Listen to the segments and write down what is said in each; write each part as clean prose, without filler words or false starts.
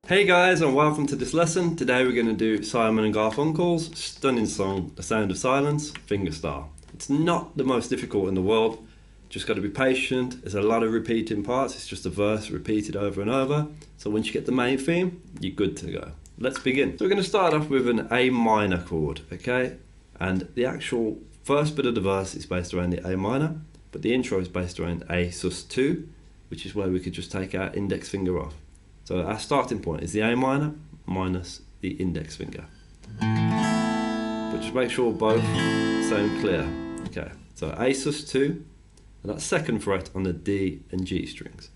Hey guys, and welcome to this lesson. Today we're going to do Simon and Garfunkel's stunning song, The Sound of Silence, Fingerstyle. It's not the most difficult in the world, just got to be patient. There's a lot of repeating parts, it's just a verse repeated over and over. So once you get the main theme, you're good to go. Let's begin. So we're going to start off with an A minor chord, okay? And the actual first bit of the verse is based around the A minor, but the intro is based around A sus2, which is where we could just take our index finger off. So our starting point is the A minor minus the index finger. But just make sure both sound clear. Okay, so A sus2, and that's second fret on the D and G strings.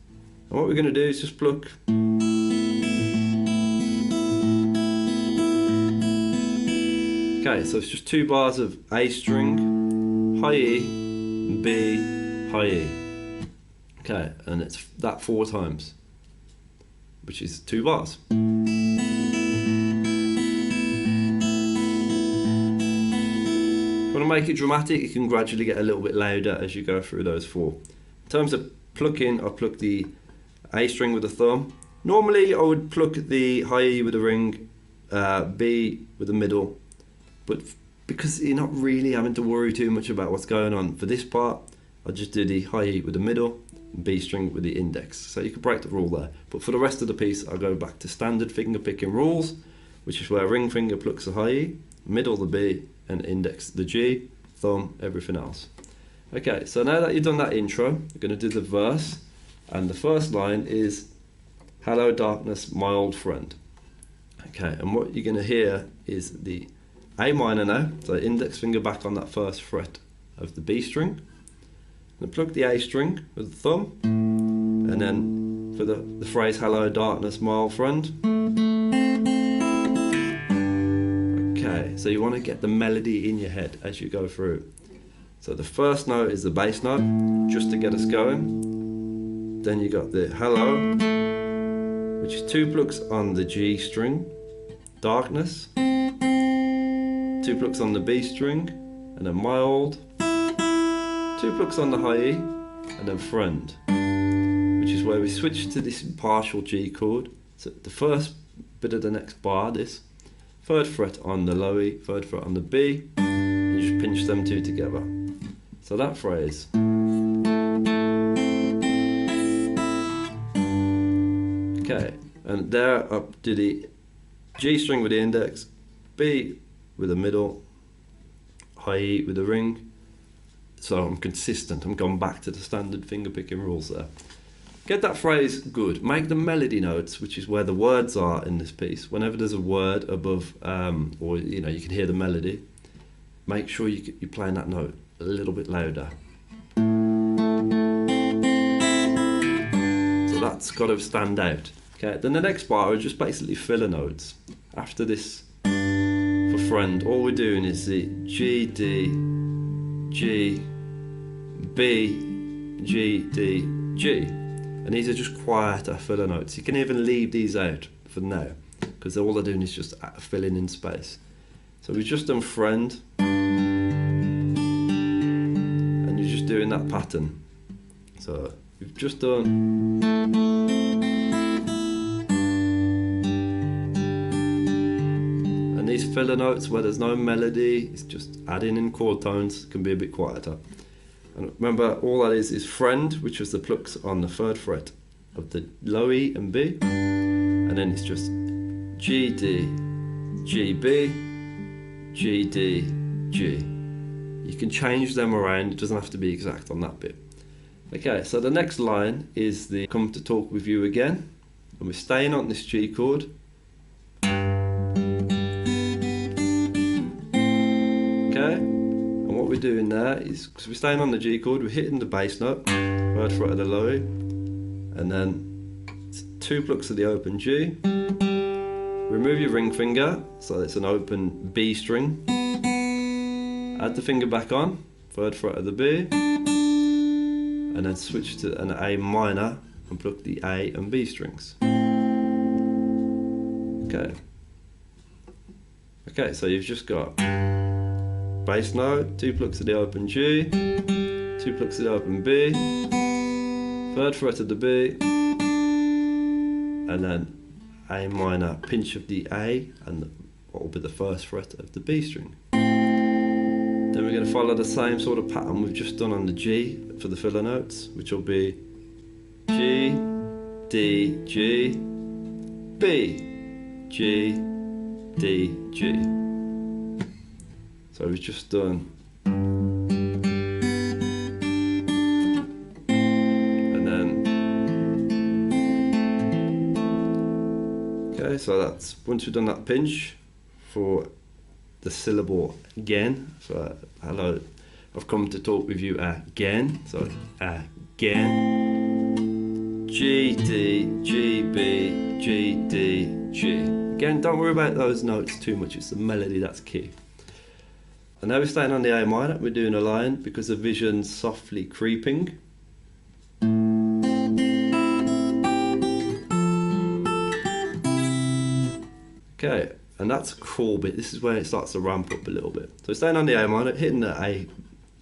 And what we're going to do is just pluck. Okay, so it's just 2 bars of A string, high E, B, high E. Okay, and it's that 4 times, which is 2 bars. If you want to make it dramatic, you can gradually get a little bit louder as you go through those 4. In terms of plucking, I pluck the A string with the thumb. Normally I would pluck the high E with the ring, B with the middle, but because you're not really having to worry too much about what's going on for this part, I'll just do the high E with the middle, B string with the index, so you can break the rule there. But for the rest of the piece, I'll go back to standard finger picking rules, which is where ring finger plucks the high E, middle the B, and index the G, thumb everything else. Okay, so now that you've done that intro, you're going to do the verse, and the first line is "Hello darkness, my old friend." Okay, and what you're going to hear is the A minor now, so index finger back on that first fret of the B string. And pluck the A string with the thumb, and then for the phrase "Hello darkness, my old friend." Okay, so you want to get the melody in your head as you go through. So the first note is the bass note, just to get us going. Then you got the hello, which is 2 plucks on the G string, darkness, 2 plucks on the B string, and then my old, 2 plucks on the high E, and then friend, which is where we switch to this partial G chord. So the first bit of the next bar, this 3rd fret on the low E, 3rd fret on the B, and you just pinch them 2 together. So that phrase. Okay, and there up to the G string with the index, B with the middle, high E with the ring. So I'm consistent, I'm going back to the standard finger picking rules there. Get that phrase good, make the melody notes, which is where the words are in this piece. Whenever there's a word above, or you can hear the melody, make sure you're playing that note a little bit louder. So that's got to stand out. Okay, then the next bar are just basically filler notes. After this, for friend, all we're doing is the G, D, G, B, G, D, G, and these are just quieter filler notes. You can even leave these out for now, because all they're doing is just filling in space. So we've just done friend, and you're just doing that pattern. So we've just done, and these filler notes where there's no melody, it's just adding in chord tones, can be a bit quieter. And remember, all that is friend, which was the plucks on the 3rd fret of the low E and B, and then it's just G, D, G, B, G, D, G. You can change them around, it doesn't have to be exact on that bit. Okay, so the next line is the "come to talk with you again," and we're staying on this G chord. Okay, and what we're doing there is, because we're staying on the G chord, we're hitting the bass note, 3rd fret of the low E, and then 2 plucks of the open G. Remove your ring finger, so it's an open B string. Add the finger back on, 3rd fret of the B, and then switch to an A minor and pluck the A and B strings. Okay. Okay, so you've just got bass note, 2 plucks of the open G, 2 plucks of the open B, 3rd fret of the B, and then A minor pinch of the A and what will be the first fret of the B string. Then we're going to follow the same sort of pattern we've just done on the G for the filler notes, which will be G, D, G, B, G, D, G. So we've just done, and then, okay, so that's, once we've done that pinch for the syllable again, so hello, I've come to talk with you again, so again, G, D, G, B, G, D, G. Again, don't worry about those notes too much, it's the melody that's key. And now we're staying on the A minor, we're doing a line because the vision's softly creeping. Okay, and that's a cool bit, this is where it starts to ramp up a little bit. So we're staying on the A minor, hitting the A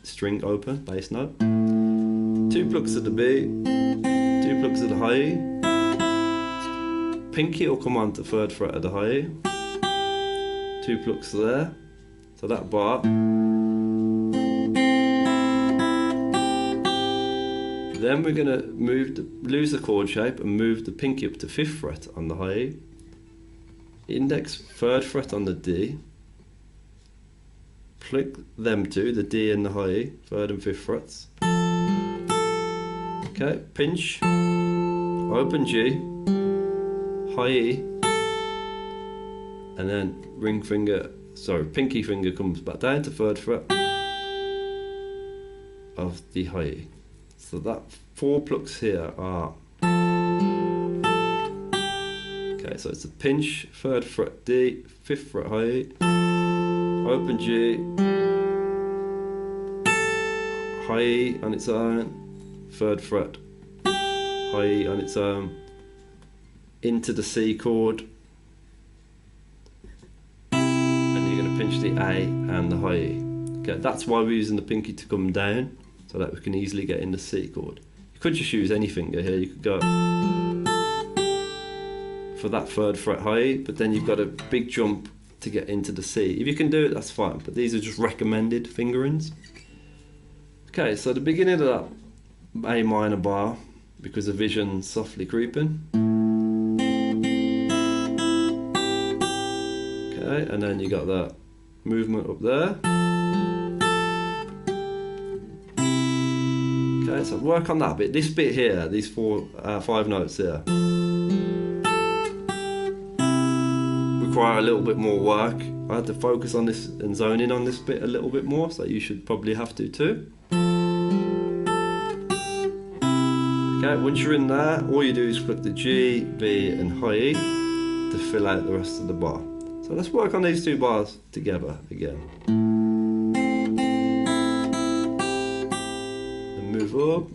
string open, bass note. 2 plucks of the B, 2 plucks of the high E. Pinkie will come on to 3rd fret of the high E. 2 plucks there. So that bar. Then we're going to lose the chord shape and move the pinkie up to 5th fret on the high E. Index 3rd fret on the D. Pluck them two, the D and the high E, 3rd and 5th frets. Okay, pinch, open G, high E, and then pinkie finger comes back down to 3rd fret of the high E. So that 4 plucks here are, okay, so it's a pinch, 3rd fret D, 5th fret high E, open G, high E on its own, 3rd fret, high E on its own, into the C chord, pinch the A and the high E. Okay, that's why we're using the pinkie to come down, so that we can easily get in the C chord. You could just use any finger here, you could go for that 3rd fret high E, but then you've got a big jump to get into the C. If you can do it, that's fine, but these are just recommended fingerings. Okay, so the beginning of that A minor bar, because the vision's softly creeping. Okay, and then you got that movement up there. Okay, so work on that bit. This bit here, these 5 notes here, require a little bit more work. I had to focus on this and zone in on this bit a little bit more, so you should probably have to too. Okay, once you're in there, all you do is click the G, B and high E to fill out the rest of the bar. So let's work on these 2 bars together again. Then move up.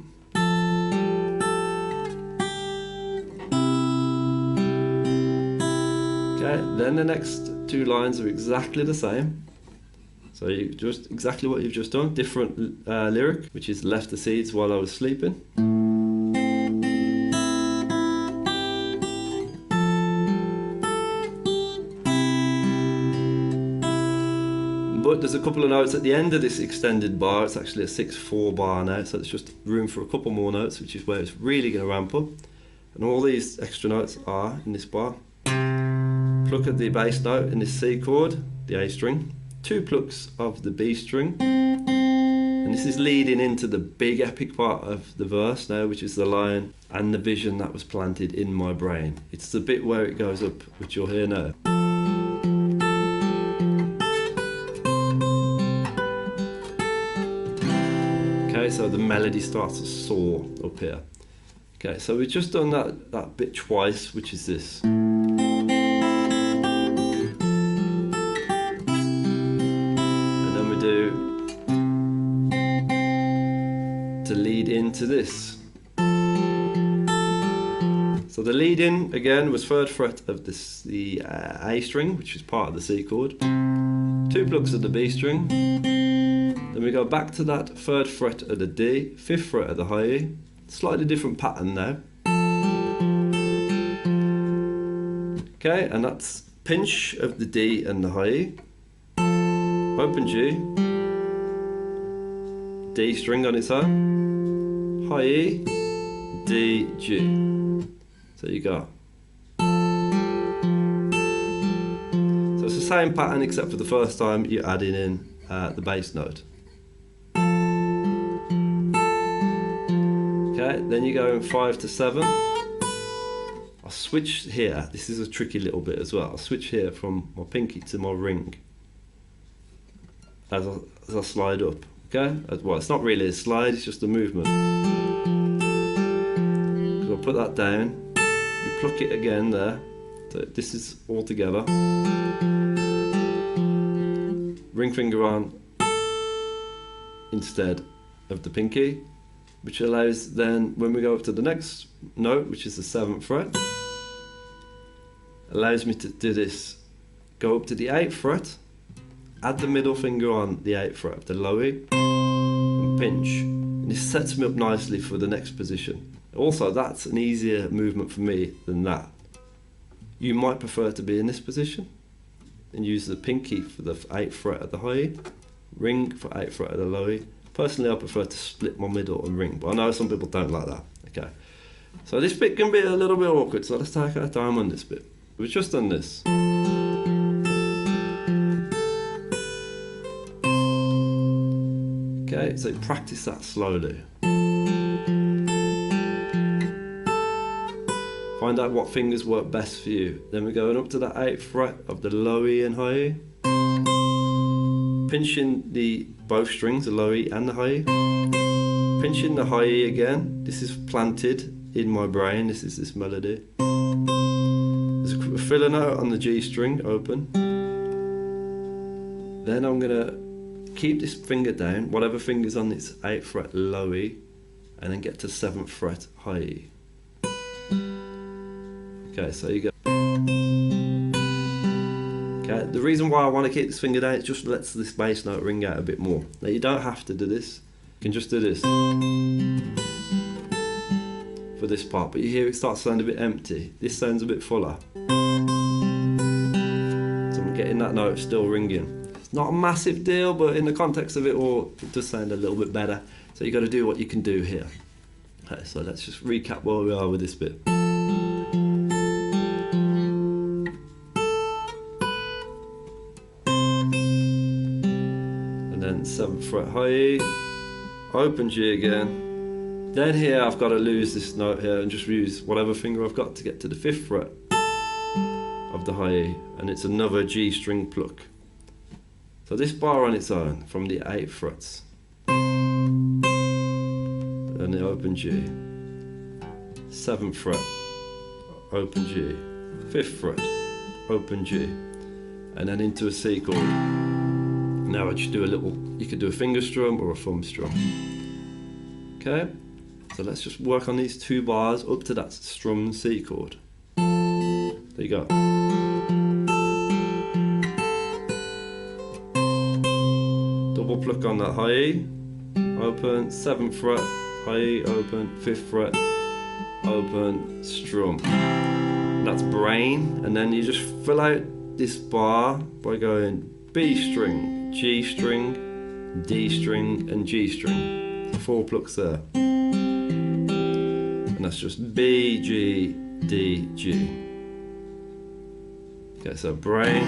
Okay, then the next 2 lines are exactly the same. So you just exactly what you've just done, different lyric, which is left the seeds while I was sleeping. But there's a couple of notes at the end of this extended bar. It's actually a 6/4 bar now, so there's just room for a couple more notes, which is where it's really going to ramp up. And all these extra notes are in this bar. Pluck at the bass note in this C chord, the A string, 2 plucks of the B string, and this is leading into the big epic part of the verse now, which is the line, and the vision that was planted in my brain. It's the bit where it goes up, which you'll hear now. Okay, so the melody starts to soar up here. Okay, so we've just done that bit twice, which is this. And then we do to lead into this. So the lead in again was 3rd fret of the A string, which is part of the C chord. 2 plucks of the B string. Then we go back to that 3rd fret of the D, 5th fret of the high E. Slightly different pattern now. Okay, and that's pinch of the D and the high E, open G, D string on its own, high E, D, G. So you go. So it's the same pattern except for the first time you're adding in the bass note. Okay, then you go in 5 to 7. I'll switch here. This is a tricky little bit as well. I'll switch here from my pinky to my ring as I slide up. Okay, well, it's not really a slide, it's just a movement. I'll put that down, you pluck it again there, so this is all together. Ring finger on instead of the pinky, which allows then, when we go up to the next note, which is the 7th fret, allows me to do this, go up to the 8th fret, add the middle finger on the 8th fret of the low E, and pinch, and this sets me up nicely for the next position. Also, that's an easier movement for me than that. You might prefer to be in this position and use the pinky for the 8th fret at the high E, ring for 8th fret at the low E. Personally, I prefer to split my middle and ring, but I know some people don't like that. Okay, so this bit can be a little bit awkward, so let's take our time on this bit. We've just done this. Okay, so practice that slowly. Find out what fingers work best for you. Then we're going up to the 8th fret of the low E and high E. Pinching both strings, the low E and the high E. Pinching the high E again. This is planted in my brain, this is this melody. There's a filler note on the G string, open. Then I'm gonna keep this finger down, whatever finger's on its 8th fret low E, and then get to 7th fret high E. Okay, so you go. Okay, the reason why I want to keep this finger down, it just lets this bass note ring out a bit more. Now you don't have to do this, you can just do this for this part, but you hear it starts to sound a bit empty. This sounds a bit fuller. So I'm getting that note still ringing. It's not a massive deal, but in the context of it all, it does sound a little bit better. So you've got to do what you can do here. Okay, so let's just recap where we are with this bit. And then 7th fret high E, open G again. Then here I've got to lose this note here and just use whatever finger I've got to get to the 5th fret of the high E, and it's another G string pluck. So this bar on its own from the 8th frets, and the open G, 7th fret, open G, 5th fret, open G, and then into a C chord. Now I just do a little, you could do a finger strum or a thumb strum. Okay, so let's just work on these 2 bars up to that strum C chord. There you go. Double pluck on that high E, open, 7th fret, high E, open, 5th fret, open, strum. And that's brain, and then you just fill out this bar by going B string, G string, D string, and G string. So 4 plucks there. And that's just B, G, D, G. Okay, so brain.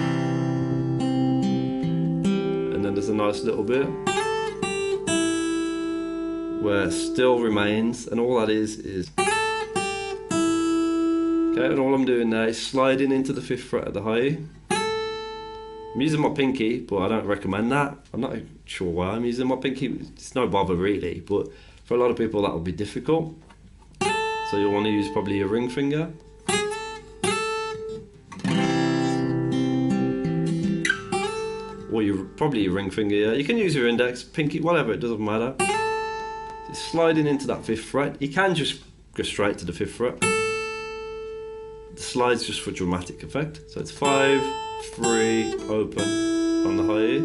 And then there's a nice little bit where still remains, and all that is okay, and all I'm doing now is sliding into the 5th fret of the high E. I'm using my pinky, but I don't recommend that. I'm not sure why I'm using my pinky. It's no bother really, but for a lot of people that will be difficult. So you'll want to use probably your ring finger. Or probably your ring finger, yeah. You can use your index, pinky, whatever, it doesn't matter. It's sliding into that 5th fret. You can just go straight to the 5th fret. The slide's just for dramatic effect. So it's 5, 3, open on the high E.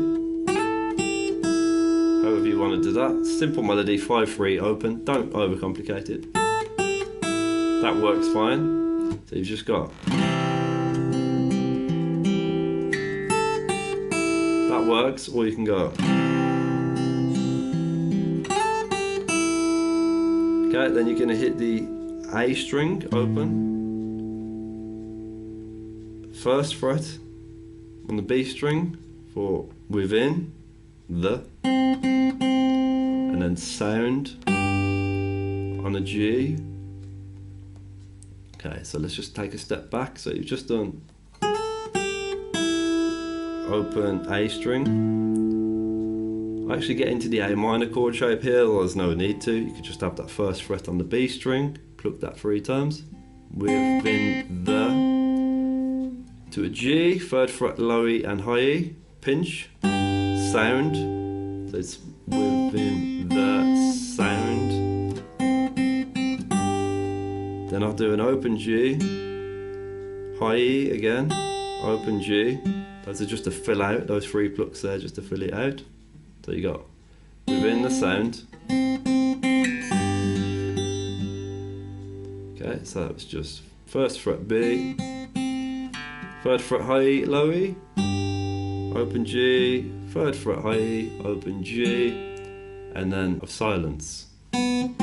However you want to do that. Simple melody, 5, 3, open. Don't overcomplicate it. That works fine. So you've just got. that works, or you can go. Okay, then you're going to hit the A string open, first fret on the B string for within the, and then sound on a G. Okay, so let's just take a step back. So you've just done open A string. I actually get into the A minor chord shape here, or there's no need to. You could just have that first fret on the B string, pluck that 3 times, within the, to a G, 3rd fret low E and high E, pinch, sound, so it's within the sound. Then I'll do an open G, high E again, open G. Those are just to fill out, those 3 plucks there, just to fill it out. So you got within the sound. Okay, so that was just 1st fret B, 3rd fret high E, low E, open G, 3rd fret high E, open G, and then of silence. And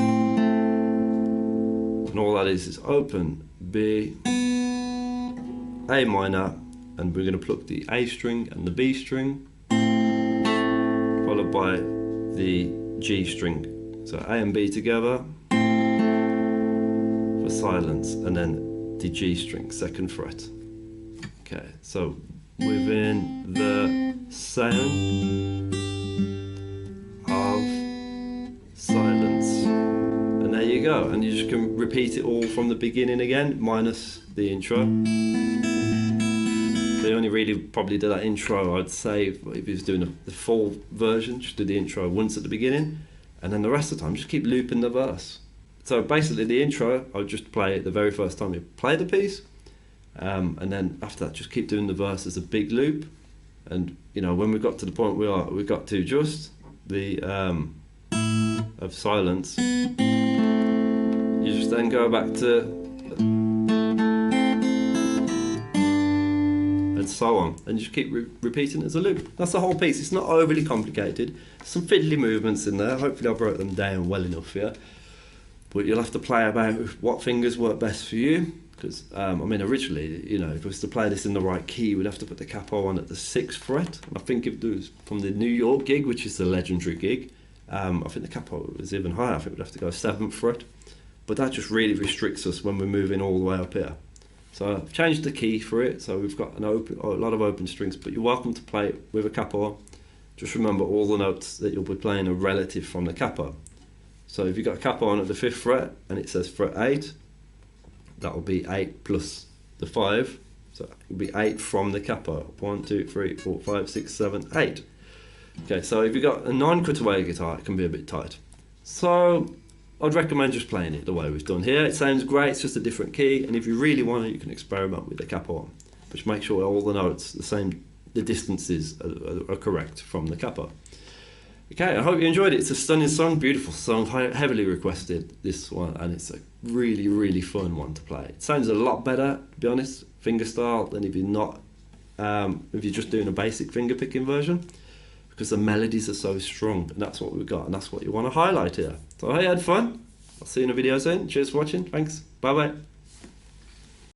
all that is open B, A minor, and we're going to pluck the A string and the B string, followed by the G string. So A and B together for silence, and then the G string, 2nd fret. Okay, so within the sound of silence. And there you go, and you just can repeat it all from the beginning again, minus the intro. So you only really probably do that intro, I'd say, if you was doing the full version, just do the intro once at the beginning, and then the rest of the time just keep looping the verse. So basically the intro, I'll just play it the very first time you play the piece, and then after that just keep doing the verse as a big loop. And you know, when we got to the point we got to just the of silence, you just then go back to, and so on, and you just keep repeating it as a loop. That's the whole piece. It's not overly complicated. Some fiddly movements in there. Hopefully I broke them down well enough here, but you'll have to play about what fingers work best for you. Because I mean, originally, you know, if we was to play this in the right key, we'd have to put the capo on at the 6th fret. And I think if it was from the New York gig, which is the legendary gig, I think the capo was even higher. I think we'd have to go 7th fret. But that just really restricts us when we're moving all the way up here. So I've changed the key for it, so we've got a lot of open strings, but you're welcome to play it with a capo. Just remember all the notes that you'll be playing are relative from the capo. So if you've got a capo on at the 5th fret and it says fret 8, that will be 8 plus the 5, so it will be 8 from the capo. 1, 2, 3, 4, 5, 6, 7, 8. Okay, so if you've got a 9-cutaway guitar, it can be a bit tight. So I'd recommend just playing it the way we've done here. It sounds great, it's just a different key, and if you really want it, you can experiment with the capo, but make sure all the notes, the distances are correct from the capo. Okay, I hope you enjoyed it. It's a stunning song, beautiful song, heavily requested, this one, and it's a really, really fun one to play. It sounds a lot better, to be honest, fingerstyle, than if you're just doing a basic fingerpicking version, because the melodies are so strong, and that's what we've got, and that's what you want to highlight here. So I hope you had fun. I'll see you in a video soon. Cheers for watching. Thanks. Bye bye.